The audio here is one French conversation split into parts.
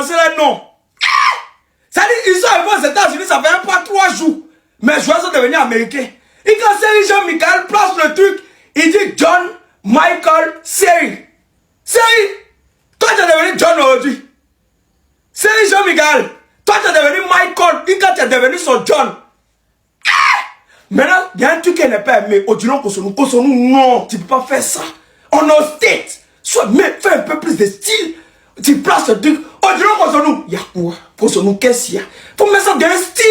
prononcé les noms. Ça dit, ils sont arrivés aux États-Unis, ça fait un pas 3 jours. Mes joueurs sont devenus américains. Et quand Seri Jean-Michel place le truc, il dit John Michael Seri. Seri, toi tu es devenu John aujourd'hui. Seri Jean-Michel, toi tu es devenu Michael. Et quand tu es devenu son John. Maintenant, il y a un truc qu'elle n'est pas aimé. Odilon Kosonou, non, tu ne peux pas faire ça. On est au States. Soit, mais fais un peu plus de style. Tu places ce truc. Odilon Kosonou, il y a quoi? Kosonou, qu'est-ce qu'il y a? Faut mettre ça d'un style.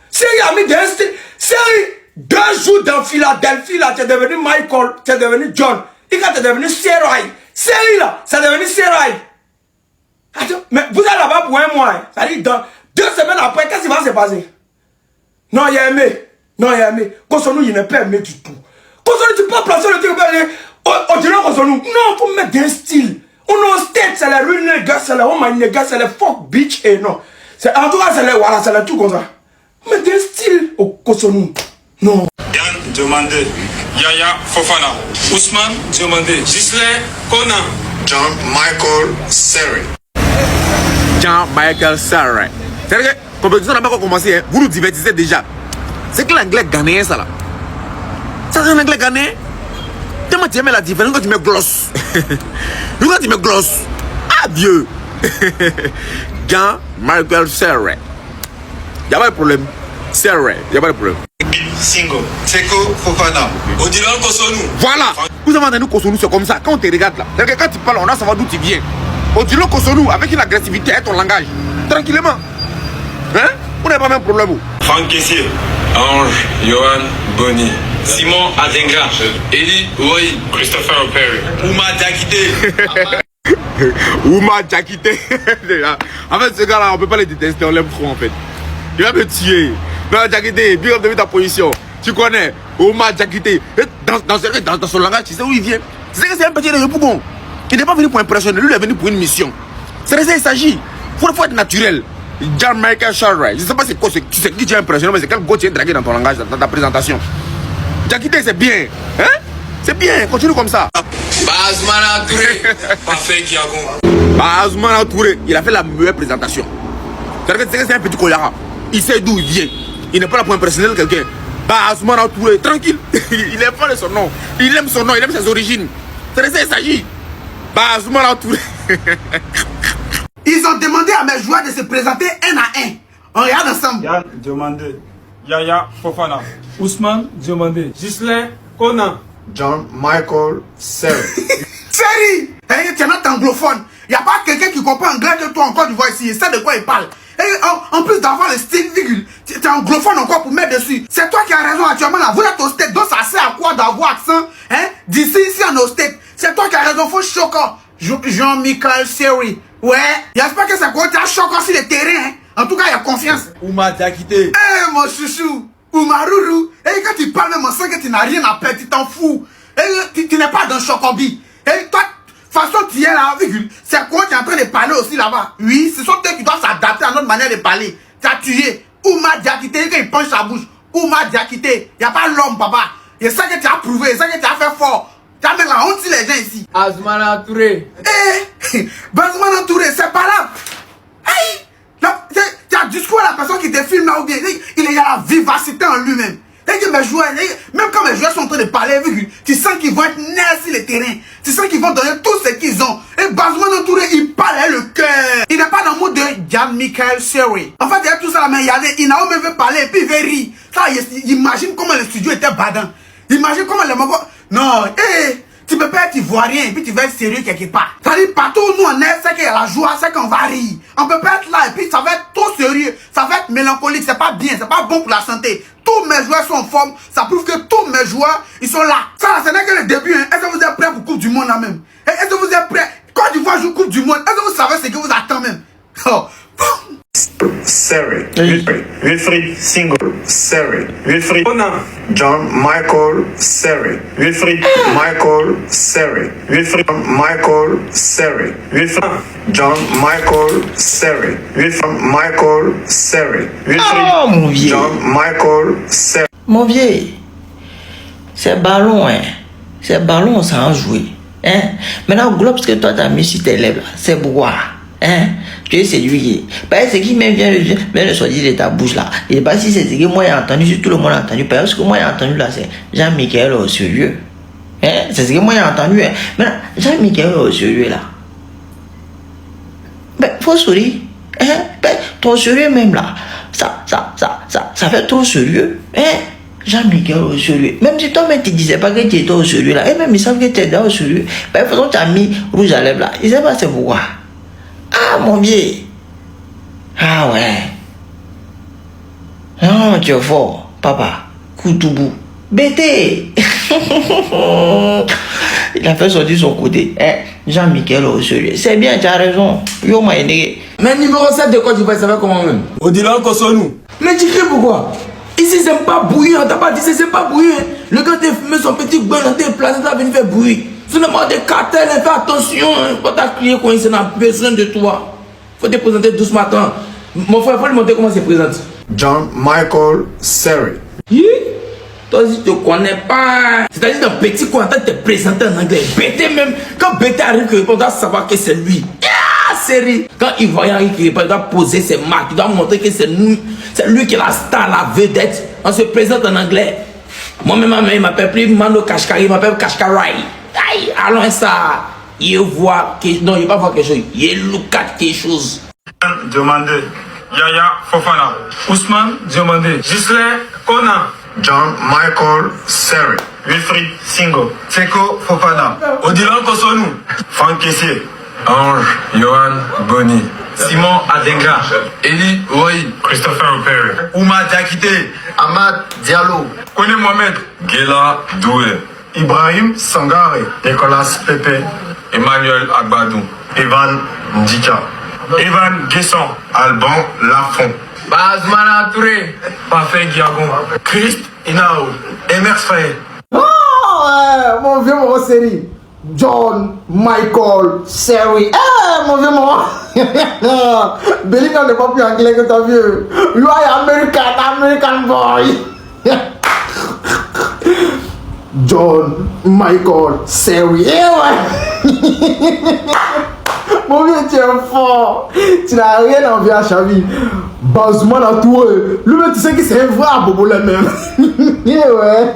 Seri a mis d'un style. Seri, 2 jours dans Philadelphie, là, tu es devenu Michael, tu es devenu John. Et quand tu es devenu Serai. Seri, là, c'est devenu Serai. Attends, mais vous êtes là-bas pour un mois. Hein. Ça dit, dans 2 semaines après, qu'est-ce qui va se passer? Non, il a aimé. Non, il a aimé. Kosonou, il n'est pas aimé du tout. Kosonou, tu peux placer le truc. On dirait Kosonou. Non, il faut mettre un style. On est au States, c'est les real niggas, c'est les home niggas, c'est les fuck bitch et non. En tout cas, c'est les voilà, c'est les tout comme ça. Mettez un style au Kosonou. Non. Yann Diomandé, Yaya Fofana, Ousmane Diomandé, Gislain Conan, John Michael Seri. John Michael Seri. C'est-à-dire que, compétition n'a pas commencé, hein, vous nous divertissez déjà. C'est que l'anglais ghanéen, ça là. Ça, c'est un anglais ghanéen. Tellement tu aimais la différence quand tu mets gloss. Quand tu mets gloss. Ah, Dieu. John Michael Seri. Il n'y a pas de problème. Seri, il n'y a pas de problème. Singo, Seko Fofana, Odilon Kosonou. Voilà. Vous avez entendu Kosonou, c'est comme ça. Quand on te regarde là, c'est que quand tu parles, on a savoir d'où tu viens. Odilon Kosonou, avec une agressivité et ton langage. Tranquillement. Hein? On n'a pas même problème. Franck Kessier, Ange, Johan Boni, Simon Adengra, Eli Ouaï, Christopher Perry, Ouma Diakité. Ouma Diakité. En fait, ce gars-là, on peut pas les détester, on l'aime trop en fait. Il va me tuer. Mais Diakité, bien de ta position. Tu connais Ouma Diakité. Dans son langage, tu sais où il vient. Tu sais que c'est un petit de Bougon. Il n'est pas venu pour impressionner, lui il est venu pour une mission. C'est de ça qu'il s'agit. Il faut être naturel. John Michael Seri. Je ne sais pas c'est quoi, tu sais qui tu as impressionné, mais c'est quel go tu es dragué dans ton langage, dans ta présentation. Diakité, c'est bien. Hein? C'est bien, continue comme ça. Bazmana Touré, Parfait Kiagon. Bazmana Touré, il a fait la meilleure présentation. C'est-à-dire que c'est un petit collara. Il sait d'où il vient. Il n'est pas là pour impressionner quelqu'un. Bazmana Touré, tranquille. Il est pas de son nom. Il aime son nom, il aime ses origines. C'est de ça qu'il s'agit. Bazmana Touré. Ils ont demandé à mes joueurs de se présenter un à un. On regarde ensemble. Yann Diomandé, Yaya Fofana, Ousmane Diomandé, Gislain Conan, John Michael Seri. Seri, tu es not anglophone. Il n'y a pas quelqu'un qui comprend anglais que toi en Côte d'Ivoire ici. Il sait de quoi il parle. Et en plus d'avoir le style, tu es anglophone encore pour mettre dessus. C'est toi qui as raison actuellement là. Vous êtes au States, donc ça sert à quoi d'avoir accent d'ici, ici en au States. C'est toi qui as raison, faut choquer. Jean-Michel Seri. Ouais, j'espère que c'est quoi, tu as choqué sur le terrain. Hein. En tout cas, il y a confiance. Ouma Diakité. Eh mon chouchou, Oumarourou. Et quand tu parles même en sang que tu n'as rien à perdre, tu t'en fous. Et tu n'es pas dans Chocobi. Et toi, de toute façon, tu es là, virgule. C'est quoi tu es en train de parler aussi là-bas? Oui, ce sont eux qui doivent s'adapter à notre manière de parler. Tu as tué. Ouma Diakité, quand il penche sa bouche. Ouma Diakité. Il n'y a pas l'homme, papa. Et ça que tu as prouvé, c'est ça que tu as fait fort. Tu as mis la honte sur les gens ici. Azmana Touré. Eh, Bazmana Touré, c'est pas là. Aïe, tu as discours à la personne qui te filme là ou bien. Il y a la vivacité en lui-même. Et que mes joueurs, même quand mes joueurs sont en train de parler, tu sens qu'ils vont être nés sur le terrain. Tu sens qu'ils vont donner tout ce qu'ils ont. Et Bazmana Touré, il parle avec le cœur. Il n'est pas dans le mode de John Michael Seri. En fait, il y a tout ça là, mais il n'a même veut parler et puis il veut rire. Ça, imagine comment le studio était badant. Imagine comment les mamans. Non, tu peux pas être ivoirien et puis tu vas être sérieux quelque part. C'est-à-dire, partout où nous on est, c'est qu'il y a la joie, c'est qu'on va rire. On peut pas être là et puis ça va être trop sérieux, ça va être mélancolique, c'est pas bien, c'est pas bon pour la santé. Tous mes joueurs sont en forme, ça prouve que tous mes joueurs, ils sont là. Ça, ce n'est que le début, hein. Est-ce que vous êtes prêts pour Coupe du Monde là même? Est-ce que vous êtes prêts? Quand tu vois jouer Coupe du Monde, est-ce que vous savez ce que vous attend même? Oh. Seri. Wilfried Singo, Seri. Wilfried Conan, John Michael Seri. Wilfried Michael Seri. Wilfried Michael Seri. Wilfried John Michael Seri. Wilfried Michael Seri. Oh mon vieux. John Michael Seri. Mon vieux. C'est ballon, hein. C'est ballon, ça en jouer. Hein? Maintenant, globe, ce que toi t'as mis sur tes lèvres, c'est boire. Hein? Tu es séduit. Parce que ce qui même vient de sortir de ta bouche là. Je ne sais pas si c'est ce que moi j'ai entendu, si tout le monde a entendu. Parce que moi j'ai entendu là, c'est Jean-Michel au sérieux. Hein? C'est ce que moi j'ai entendu. Hein? Maintenant, Jean-Michel au sérieux là. Ben, faut sourire. Hein? Ben, ton sérieux même là. Ça fait trop sérieux. Hein? Jean-Michel au sérieux. Même si toi-même tu disais pas que tu étais au sérieux là. Et même ils savent que tu étais au sérieux. Ben, façon tu as mis rouge à lèvres là. Ils ne savent pas c'est pourquoi. Ah mon vieux. Ah ouais. Non, tu es fort, papa. Koutoubou. Bété. Il a fait sortir son côté. Hein? Jean-Michel au sérieux. C'est bien, tu as raison. Yo m'a aidé. Mais numéro 7 de Côte d'Ivoire, ça va comment même? Odilon Kosonou. Mais tu cries pourquoi? Ici c'est pas bouillant, t'as pas dit c'est pas bouillant. Le gars t'a fumé son petit goût dans tes places, t'as venu faire bruit. C'est le mot de cartel, fais attention. Quand t'as crié quand il n'a besoin de toi. Faut te présenter doucement. Mon frère, faut lui montrer comment il se présente. John Michael Seri. Toi, si tu ne connais pas. C'est-à-dire dans petit coin, tu te présenter en anglais. Bété même. Quand Bété arrive, il doit savoir que c'est lui. Ah, série. Quand il voit Henri qui répond, il doit poser ses marques. Il doit montrer que c'est nous. C'est lui qui est la star, la vedette. On se présente en anglais. Moi-même, il m'appelle plus Mano Kashkari, il m'appelle Kashkarai. Aïe, allons ça. Il voit quelque chose. Non, il ne va pas voir quelque chose. Il look at quelque chose. Diomandé. Yaya Fofana. Ousmane Diomandé. Gislain Kona. John Michael Seri. Wilfried Singo. Seko Fofana. Odilon Kosonou. Franck Kessier. Ange Johan Boni. Simon Adenga. Eli Ouahi. Christopher Operi. Ouma Diakité. Ahmad Diallo. Kone Mohamed. Gela Doué. Ibrahim Sangare. Nicolas Pepe. Emmanuel Agbadou. Evan Ndika. Evan Guesson. Alban Lafont. Bazmana Touré. Parfait Guiagon. Christ Inao. Emers Faye. Oh, mon vieux mon série. John Michael Seri. Mon vieux mon. Belinda n'est pas plus anglais que ton vieux. You are American boy. John Michael Seri. Mon vieux, tu es fort. Tu n'as rien envie à Chavi. Bazouman a tout. Lui-même, tu sais qu'il c'est un vrai bobo le même. Ouais.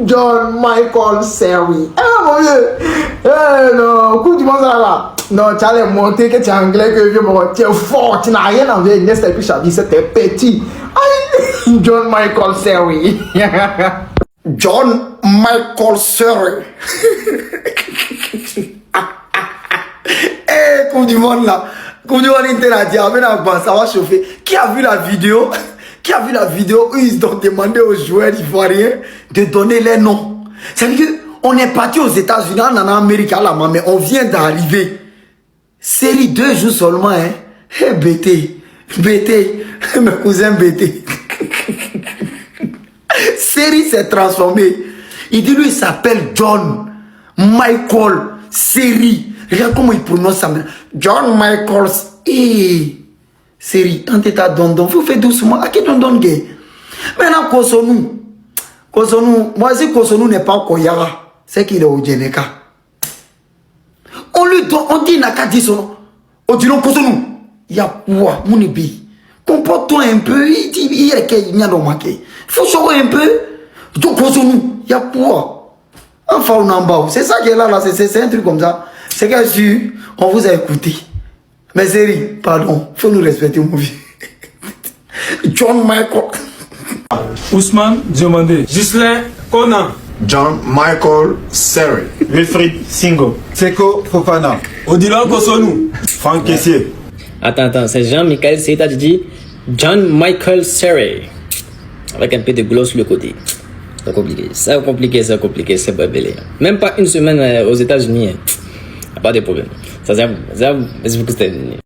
John Michael Seri. Mon vieux. Non, coup du monde là. Non, tu allais montrer que tu es anglais, que vieux, tu es fort. Tu n'as rien envie à Inès et puis Chavi, c'était petit. Aïe. John Michael Seri. John Michael Seri. Eh, Coupe du monde là. Coupe du monde international, ça va chauffer. Qui a vu la vidéo? Qui a vu la vidéo où ils ont demandé aux joueurs ivoiriens de donner les noms? C'est-à-dire qu'on est parti aux États-Unis, on en Amérique à la main, mais on vient d'arriver. Série 2 jours seulement, hein. Eh, BT, mes cousins BT. Série s'est transformée. Il dit lui, il s'appelle John Michael Seri. Regarde comment il prononce ça. John Michael Seri. Tant état dondon. Faut faire doucement. À qui dondon gay? Maintenant, Kosonou. Moi, si Kosonou n'est pas Koyara, c'est qu'il est au Djeneka. On lui donne, on dit n'a qu'à dire son nom. On dit non, Kosonou. Il y a quoi, mon épi? Comporte-toi un peu. Il dit, il y a qu'il y a manqué. Il faut sauver un peu. Donc, Kosonou. Il y a quoi? Enfin, on en bas. C'est ça qui est là, c'est un truc comme ça. C'est que sûr, on vous a écouté. Mais Seri, pardon, faut nous respecter, mon vieux. John Michael. Ousmane Diomandé. Gislain Kona. John Michael Seri. Wilfried Singo. Seko Fofana. Odilon Kosonou. Franck Kessier. Attends, c'est Jean-Michel Seri, t'as dit John Michael Seri. Avec un peu de gloss sur le côté. C'est compliqué, c'est pas belé. Même pas une semaine aux États-Unis. Pas de problème. Ça, c'est vous que c'était.